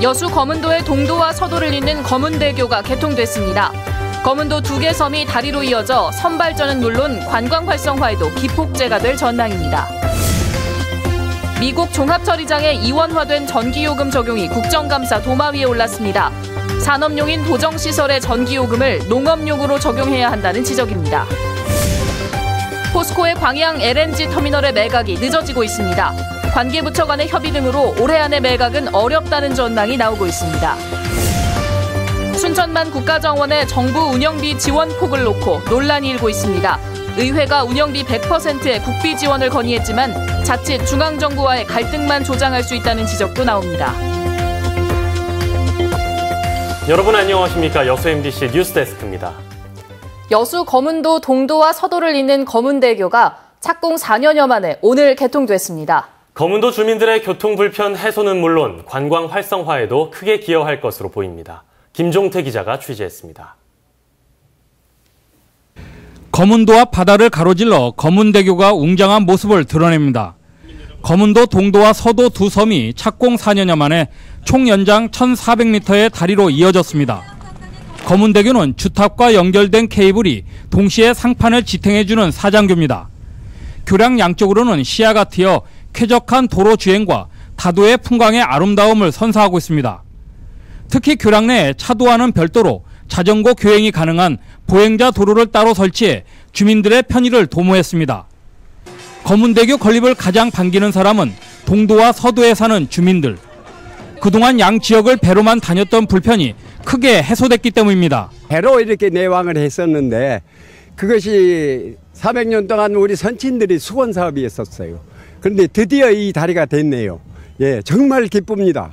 여수 검은도의 동도와 서도를 잇는 검은대교가 개통됐습니다. 검은도 2개 섬이 다리로 이어져 섬 발전은 물론 관광 활성화에도 기폭제가 될 전망입니다. 미국 종합처리장에 이원화된 전기요금 적용이 국정감사 도마 위에 올랐습니다. 산업용인 도정시설의 전기요금을 농업용으로 적용해야 한다는 지적입니다. 포스코의 광양 LNG 터미널의 매각이 늦어지고 있습니다. 관계부처 간의 협의 등으로 올해 안의 매각은 어렵다는 전망이 나오고 있습니다. 순천만 국가정원의 정부 운영비 지원폭을 놓고 논란이 일고 있습니다. 의회가 운영비 100%의 국비 지원을 건의했지만 자칫 중앙정부와의 갈등만 조장할 수 있다는 지적도 나옵니다. 여러분 안녕하십니까? 여수 MBC 뉴스데스크입니다. 여수 검은도 동도와 서도를 잇는 검은대교가 착공 4년여 만에 오늘 개통됐습니다. 검은도 주민들의 교통 불편 해소는 물론 관광 활성화에도 크게 기여할 것으로 보입니다. 김종태 기자가 취재했습니다. 검은도와 바다를 가로질러 검은대교가 웅장한 모습을 드러냅니다. 검은도 동도와 서도 두 섬이 착공 4년여 만에 총 연장 1,400m의 다리로 이어졌습니다. 검은대교는 주탑과 연결된 케이블이 동시에 상판을 지탱해주는 사장교입니다. 교량 양쪽으로는 시야가 트여 쾌적한 도로 주행과 다도의 풍광의 아름다움을 선사하고 있습니다. 특히 교량 내에 차도와는 별도로 자전거 교행이 가능한 보행자 도로를 따로 설치해 주민들의 편의를 도모했습니다. 검은대교 건립을 가장 반기는 사람은 동도와 서도에 사는 주민들. 그동안 양 지역을 배로만 다녔던 불편이 크게 해소됐기 때문입니다. 배로 이렇게 내왕을 했었는데 그것이 400년 동안 우리 선친들이 수건 사업이었었어요. 그런데 드디어 이 다리가 됐네요. 예, 정말 기쁩니다.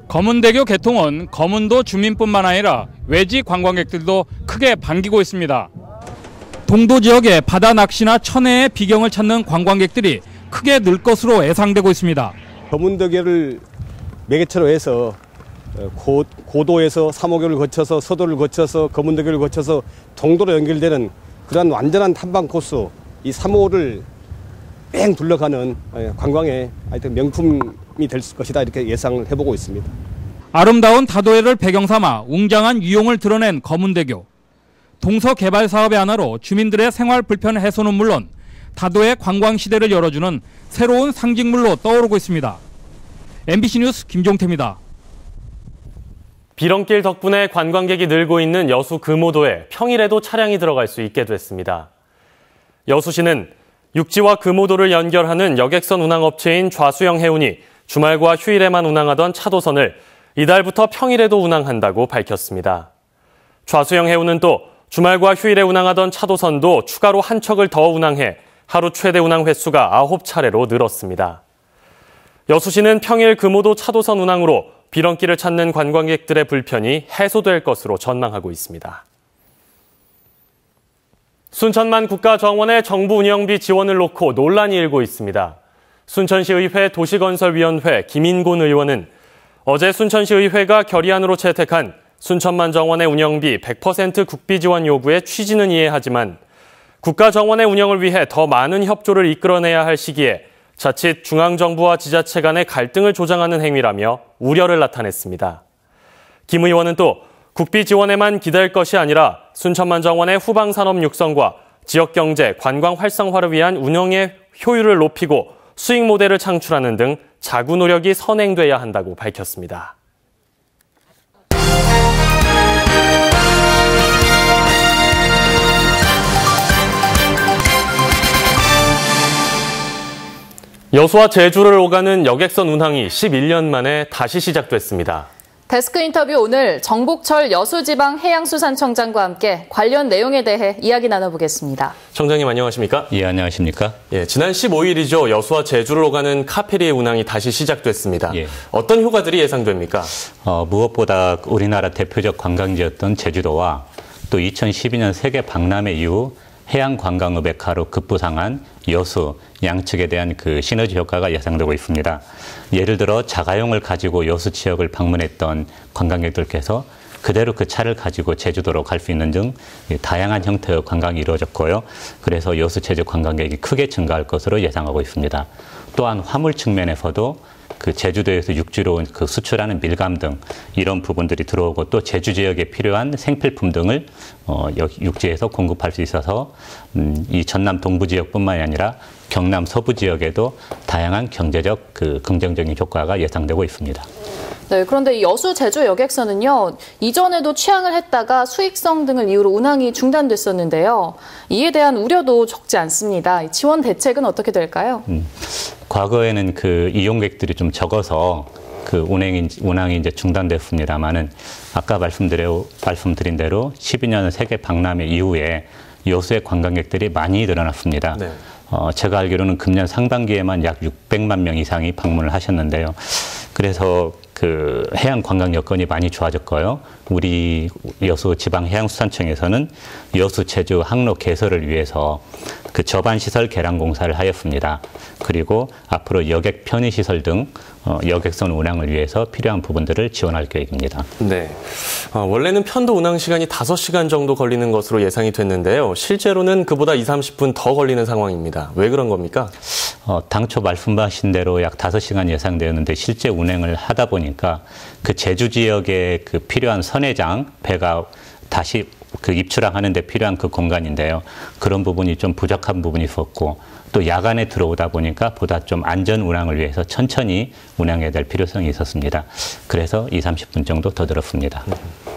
검은대교 개통은 검은도 주민뿐만 아니라 외지 관광객들도 크게 반기고 있습니다. 동도 지역의 바다 낚시나 천혜의 비경을 찾는 관광객들이 크게 늘 것으로 예상되고 있습니다. 검은대교를 매개체로 해서 고도에서 3호교를 거쳐서 서도를 거쳐서 검은대교를 거쳐서 동도로 연결되는 그러한 완전한 탐방 코스, 이 3호를 뺑 둘러가는 관광의 하여튼 명품이 될 것이다 이렇게 예상을 해보고 있습니다. 아름다운 다도해를 배경 삼아 웅장한 유용을 드러낸 검은대교. 동서 개발 사업의 하나로 주민들의 생활 불편 해소는 물론 다도해 관광 시대를 열어주는 새로운 상징물로 떠오르고 있습니다. MBC 뉴스 김종태입니다. 비렁길 덕분에 관광객이 늘고 있는 여수 금오도에 평일에도 차량이 들어갈 수 있게 됐습니다. 여수시는 육지와 금오도를 연결하는 여객선 운항업체인 좌수영 해운이 주말과 휴일에만 운항하던 차도선을 이달부터 평일에도 운항한다고 밝혔습니다. 좌수영 해운은 또 주말과 휴일에 운항하던 차도선도 추가로 한 척을 더 운항해 하루 최대 운항 횟수가 9차례로 늘었습니다. 여수시는 평일 금오도 차도선 운항으로 비렁길을 찾는 관광객들의 불편이 해소될 것으로 전망하고 있습니다. 순천만 국가정원의 정부 운영비 지원을 놓고 논란이 일고 있습니다. 순천시의회 도시건설위원회 김인곤 의원은 어제 순천시의회가 결의안으로 채택한 순천만 정원의 운영비 100% 국비 지원 요구의 취지는 이해하지만 국가정원의 운영을 위해 더 많은 협조를 이끌어내야 할 시기에 자칫 중앙정부와 지자체 간의 갈등을 조장하는 행위라며 우려를 나타냈습니다. 김 의원은 또 국비 지원에만 기댈 것이 아니라 순천만 정원의 후방산업 육성과 지역경제, 관광 활성화를 위한 운영의 효율을 높이고 수익 모델을 창출하는 등 자구 노력이 선행돼야 한다고 밝혔습니다. 여수와 제주를 오가는 여객선 운항이 11년 만에 다시 시작됐습니다. 데스크 인터뷰 오늘 정복철 여수지방해양수산청장과 함께 관련 내용에 대해 이야기 나눠보겠습니다. 청장님 안녕하십니까? 예, 안녕하십니까? 예, 지난 15일이죠. 여수와 제주를 오가는 카페리의 운항이 다시 시작됐습니다. 예. 어떤 효과들이 예상됩니까? 무엇보다 우리나라 대표적 관광지였던 제주도와 또 2012년 세계 박람회 이후 해양 관광업의 가로 급부상한 여수 양측에 대한 그 시너지 효과가 예상되고 있습니다. 예를 들어 자가용을 가지고 여수 지역을 방문했던 관광객들께서 그대로 그 차를 가지고 제주도로 갈 수 있는 등 다양한 형태의 관광이 이루어졌고요. 그래서 여수 제주 관광객이 크게 증가할 것으로 예상하고 있습니다. 또한 화물 측면에서도 그 제주도에서 육지로 그 수출하는 밀감 등 이런 부분들이 들어오고 또 제주 지역에 필요한 생필품 등을 육지에서 공급할 수 있어서 이 전남 동부 지역뿐만이 아니라 경남 서부 지역에도 다양한 경제적 그 긍정적인 효과가 예상되고 있습니다. 네, 그런데 이 여수 제주 여객선은요, 이전에도 취항을 했다가 수익성 등을 이유로 운항이 중단됐었는데요. 이에 대한 우려도 적지 않습니다. 지원 대책은 어떻게 될까요? 과거에는 그 이용객들이 좀 적어서 그 운항이 이제 중단됐습니다만은 아까 말씀드린 대로 12년 세계 박람회 이후에 여수의 관광객들이 많이 늘어났습니다. 네. 제가 알기로는 금년 상반기에만 약 600만 명 이상이 방문을 하셨는데요. 그래서 그 해양 관광 여건이 많이 좋아졌고요. 우리 여수 지방해양수산청에서는 여수 제주 항로 개설을 위해서 그 저반시설 개량 공사를 하였습니다. 그리고 앞으로 여객 편의시설 등 여객선 운항을 위해서 필요한 부분들을 지원할 계획입니다. 네, 원래는 편도 운항 시간이 5시간 정도 걸리는 것으로 예상이 됐는데요. 실제로는 그보다 20-30분 더 걸리는 상황입니다. 왜 그런 겁니까? 당초 말씀하신 대로 약 5시간 예상되었는데 실제 운행을 하다 보니까 그 제주 지역에 그 필요한 선회장, 배가 다시 그 입출항하는 데 필요한 그 공간인데요. 그런 부분이 좀 부족한 부분이 있었고 또 야간에 들어오다 보니까 보다 좀 안전 운항을 위해서 천천히 운항해야 될 필요성이 있었습니다. 그래서 20-30분 정도 더 들었습니다.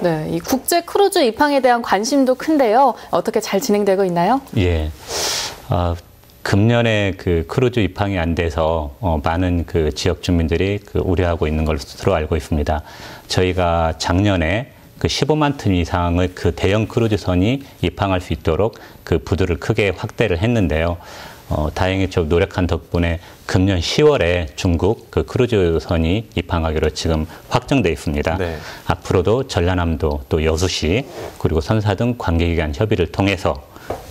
네, 이 국제 크루즈 입항에 대한 관심도 큰데요. 어떻게 잘 진행되고 있나요? 예. 금년에 그 크루즈 입항이 안 돼서 많은 그 지역 주민들이 그 우려하고 있는 것으로 알고 있습니다. 저희가 작년에 그 15만 톤 이상의 그 대형 크루즈선이 입항할 수 있도록 그 부두를 크게 확대를 했는데요. 다행히 좀 노력한 덕분에 금년 10월에 중국 그 크루즈선이 입항하기로 지금 확정돼 있습니다. 네. 앞으로도 전라남도 또 여수시 그리고 선사 등 관계기관 협의를 통해서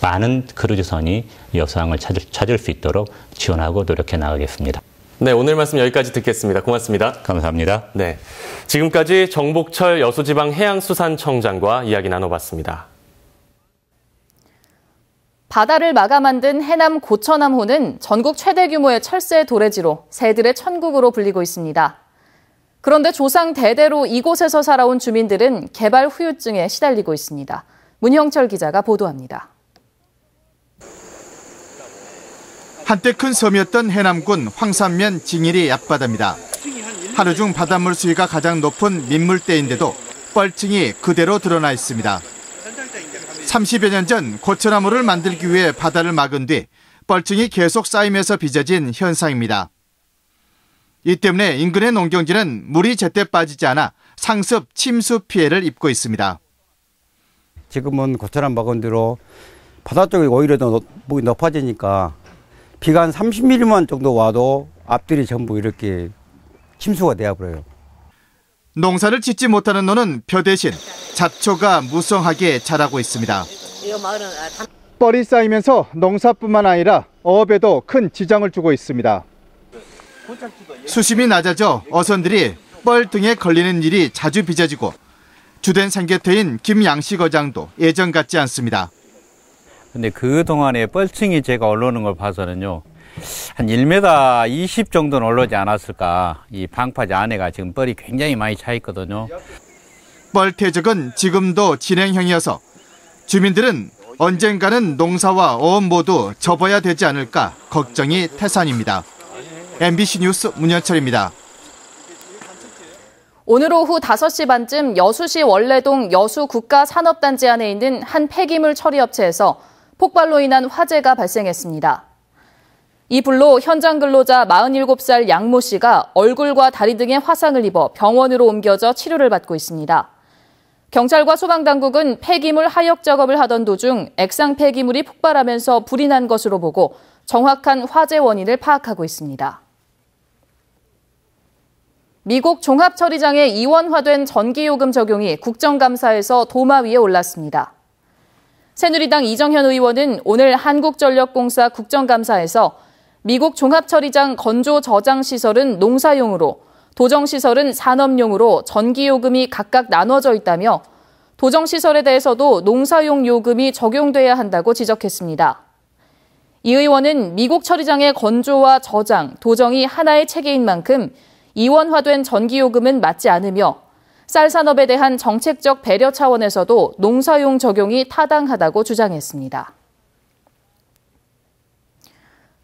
많은 크루즈선이 여수항을 찾을 수 있도록 지원하고 노력해 나가겠습니다. 네, 오늘 말씀 여기까지 듣겠습니다. 고맙습니다. 감사합니다. 네, 지금까지 정복철 여수지방해양수산청장과 이야기 나눠봤습니다. 바다를 막아 만든 해남 고천암호는 전국 최대 규모의 철새 도래지로 새들의 천국으로 불리고 있습니다. 그런데 조상 대대로 이곳에서 살아온 주민들은 개발 후유증에 시달리고 있습니다. 문형철 기자가 보도합니다. 한때 큰 섬이었던 해남군 황산면 징일이 앞바다입니다. 하루 중 바닷물 수위가 가장 높은 민물대인데도 뻘층이 그대로 드러나 있습니다. 30여 년 전 고천암호를 만들기 위해 바다를 막은 뒤 뻘층이 계속 쌓이면서 빚어진 현상입니다. 이 때문에 인근의 농경지는 물이 제때 빠지지 않아 상습, 침수 피해를 입고 있습니다. 지금은 고천암 막은 뒤로 바다 쪽이 오히려 더 물이 높아지니까 비가 한 30mm만 정도 와도 앞들이 전부 이렇게 침수가 되어버려요. 농사를 짓지 못하는 노는 벼 대신 잡초가 무성하게 자라고 있습니다. 뻘이 쌓이면서 농사뿐만 아니라 어업에도 큰 지장을 주고 있습니다. 수심이 낮아져 어선들이 뻘 등에 걸리는 일이 자주 빚어지고 주된 생계터인 김양식 어장도 예전 같지 않습니다. 근데 그동안에 뻘층이 제가 올라오는 걸 봐서는요, 한 1m 20 정도는 올라오지 않았을까. 이 방파제 안에가 지금 뻘이 굉장히 많이 차 있거든요. 뻘 퇴적은 지금도 진행형이어서 주민들은 언젠가는 농사와 어업 모두 접어야 되지 않을까 걱정이 태산입니다. MBC 뉴스 문현철입니다. 오늘 오후 5시 반쯤 여수시 원래동 여수국가산업단지 안에 있는 한 폐기물 처리업체에서 폭발로 인한 화재가 발생했습니다. 이 불로 현장 근로자 47살 양모 씨가 얼굴과 다리 등에 화상을 입어 병원으로 옮겨져 치료를 받고 있습니다. 경찰과 소방당국은 폐기물 하역 작업을 하던 도중 액상 폐기물이 폭발하면서 불이 난 것으로 보고 정확한 화재 원인을 파악하고 있습니다. 미국 종합처리장에 이원화된 전기요금 적용이 국정감사에서 도마 위에 올랐습니다. 새누리당 이정현 의원은 오늘 한국전력공사 국정감사에서 미국 종합처리장 건조 저장 시설은 농사용으로 도정시설은 산업용으로 전기요금이 각각 나눠져 있다며 도정시설에 대해서도 농사용 요금이 적용돼야 한다고 지적했습니다. 이 의원은 미국 처리장의 건조와 저장, 도정이 하나의 체계인 만큼 이원화된 전기요금은 맞지 않으며 쌀 산업에 대한 정책적 배려 차원에서도 농사용 적용이 타당하다고 주장했습니다.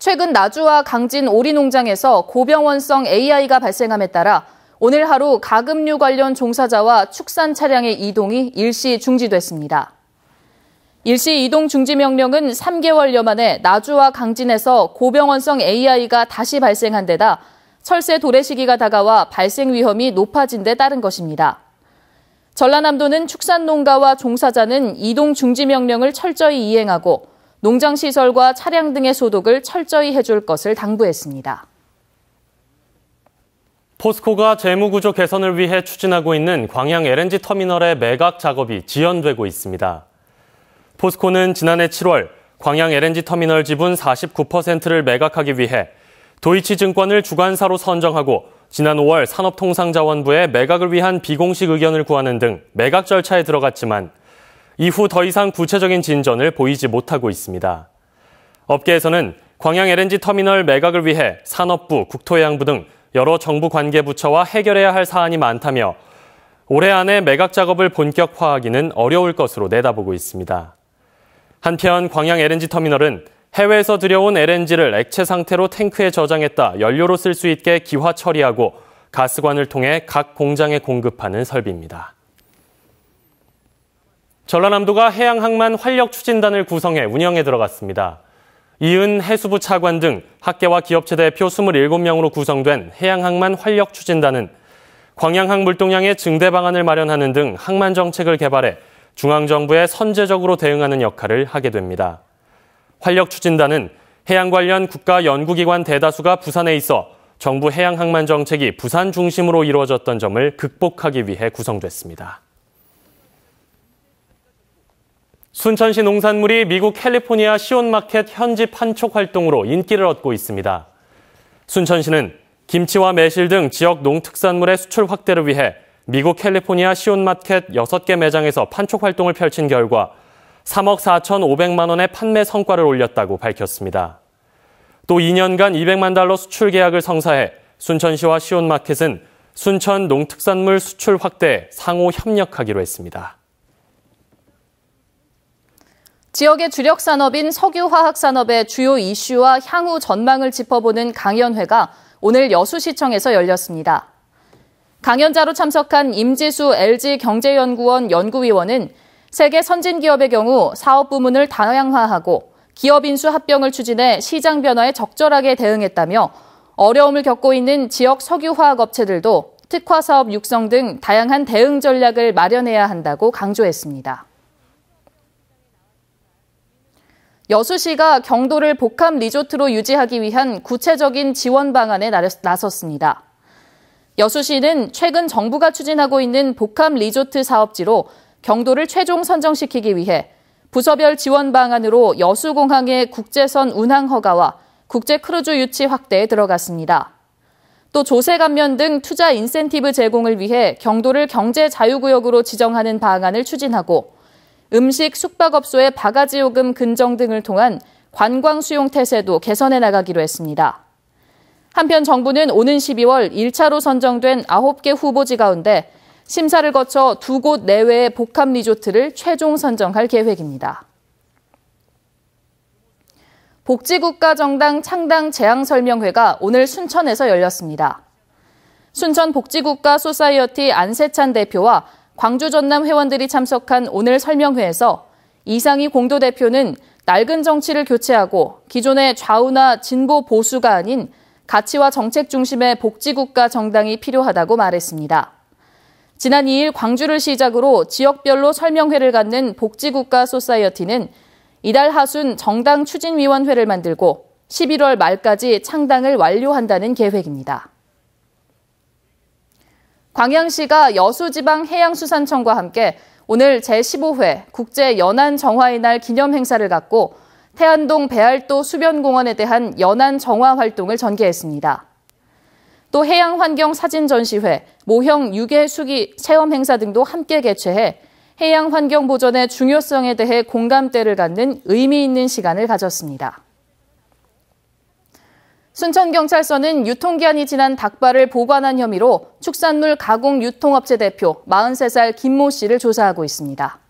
최근 나주와 강진 오리농장에서 고병원성 AI가 발생함에 따라 오늘 하루 가금류 관련 종사자와 축산 차량의 이동이 일시 중지됐습니다. 일시 이동 중지 명령은 3개월여 만에 나주와 강진에서 고병원성 AI가 다시 발생한 데다 철새 도래 시기가 다가와 발생 위험이 높아진 데 따른 것입니다. 전라남도는 축산농가와 종사자는 이동 중지 명령을 철저히 이행하고 농장시설과 차량 등의 소독을 철저히 해줄 것을 당부했습니다. 포스코가 재무구조 개선을 위해 추진하고 있는 광양 LNG 터미널의 매각 작업이 지연되고 있습니다. 포스코는 지난해 7월 광양 LNG 터미널 지분 49%를 매각하기 위해 도이치증권을 주관사로 선정하고 지난 5월 산업통상자원부에 매각을 위한 비공식 의견을 구하는 등 매각 절차에 들어갔지만 이후 더 이상 구체적인 진전을 보이지 못하고 있습니다. 업계에서는 광양 LNG 터미널 매각을 위해 산업부, 국토해양부 등 여러 정부 관계부처와 해결해야 할 사안이 많다며 올해 안에 매각 작업을 본격화하기는 어려울 것으로 내다보고 있습니다. 한편 광양 LNG 터미널은 해외에서 들여온 LNG를 액체 상태로 탱크에 저장했다 연료로 쓸 수 있게 기화 처리하고 가스관을 통해 각 공장에 공급하는 설비입니다. 전라남도가 해양항만 활력추진단을 구성해 운영에 들어갔습니다. 이은 해수부 차관 등 학계와 기업체 대표 27명으로 구성된 해양항만 활력추진단은 광양항 물동량의 증대 방안을 마련하는 등 항만 정책을 개발해 중앙정부에 선제적으로 대응하는 역할을 하게 됩니다. 활력추진단은 해양 관련 국가 연구기관 대다수가 부산에 있어 정부 해양항만 정책이 부산 중심으로 이루어졌던 점을 극복하기 위해 구성됐습니다. 순천시 농산물이 미국 캘리포니아 시온마켓 현지 판촉 활동으로 인기를 얻고 있습니다. 순천시는 김치와 매실 등 지역 농특산물의 수출 확대를 위해 미국 캘리포니아 시온마켓 6개 매장에서 판촉 활동을 펼친 결과 3억 4,500만 원의 판매 성과를 올렸다고 밝혔습니다. 또 2년간 200만 달러 수출 계약을 성사해 순천시와 시온마켓은 순천 농특산물 수출 확대에 상호 협력하기로 했습니다. 지역의 주력 산업인 석유화학산업의 주요 이슈와 향후 전망을 짚어보는 강연회가 오늘 여수시청에서 열렸습니다. 강연자로 참석한 임지수 LG경제연구원 연구위원은 세계 선진기업의 경우 사업 부문을 다양화하고 기업 인수 합병을 추진해 시장 변화에 적절하게 대응했다며 어려움을 겪고 있는 지역 석유화학 업체들도 특화 사업 육성 등 다양한 대응 전략을 마련해야 한다고 강조했습니다. 여수시가 경도를 복합 리조트로 유지하기 위한 구체적인 지원 방안에 나섰습니다. 여수시는 최근 정부가 추진하고 있는 복합 리조트 사업지로 경도를 최종 선정시키기 위해 부서별 지원 방안으로 여수공항의 국제선 운항 허가와 국제 크루즈 유치 확대에 들어갔습니다. 또 조세 감면 등 투자 인센티브 제공을 위해 경도를 경제 자유구역으로 지정하는 방안을 추진하고 음식, 숙박업소의 바가지 요금 근정 등을 통한 관광 수용 태세도 개선해 나가기로 했습니다. 한편 정부는 오는 12월 1차로 선정된 9개 후보지 가운데 심사를 거쳐 2곳 내외의 복합 리조트를 최종 선정할 계획입니다. 복지국가정당 창당 제안 설명회가 오늘 순천에서 열렸습니다. 순천 복지국가 소사이어티 안세찬 대표와 광주 전남 회원들이 참석한 오늘 설명회에서 이상희 공도대표는 낡은 정치를 교체하고 기존의 좌우나 진보 보수가 아닌 가치와 정책 중심의 복지국가 정당이 필요하다고 말했습니다. 지난 2일 광주를 시작으로 지역별로 설명회를 갖는 복지국가 소사이어티는 이달 하순 정당 추진위원회를 만들고 11월 말까지 창당을 완료한다는 계획입니다. 광양시가 여수지방해양수산청과 함께 오늘 제15회 국제연안정화의 날 기념 행사를 갖고 태안동 배알도 수변공원에 대한 연안 정화 활동을 전개했습니다. 또 해양환경 사진 전시회, 모형 유괴 수기 체험 행사 등도 함께 개최해 해양환경 보전의 중요성에 대해 공감대를 갖는 의미 있는 시간을 가졌습니다. 순천경찰서는 유통기한이 지난 닭발을 보관한 혐의로 축산물 가공 유통업체 대표 43살 김모 씨를 조사하고 있습니다.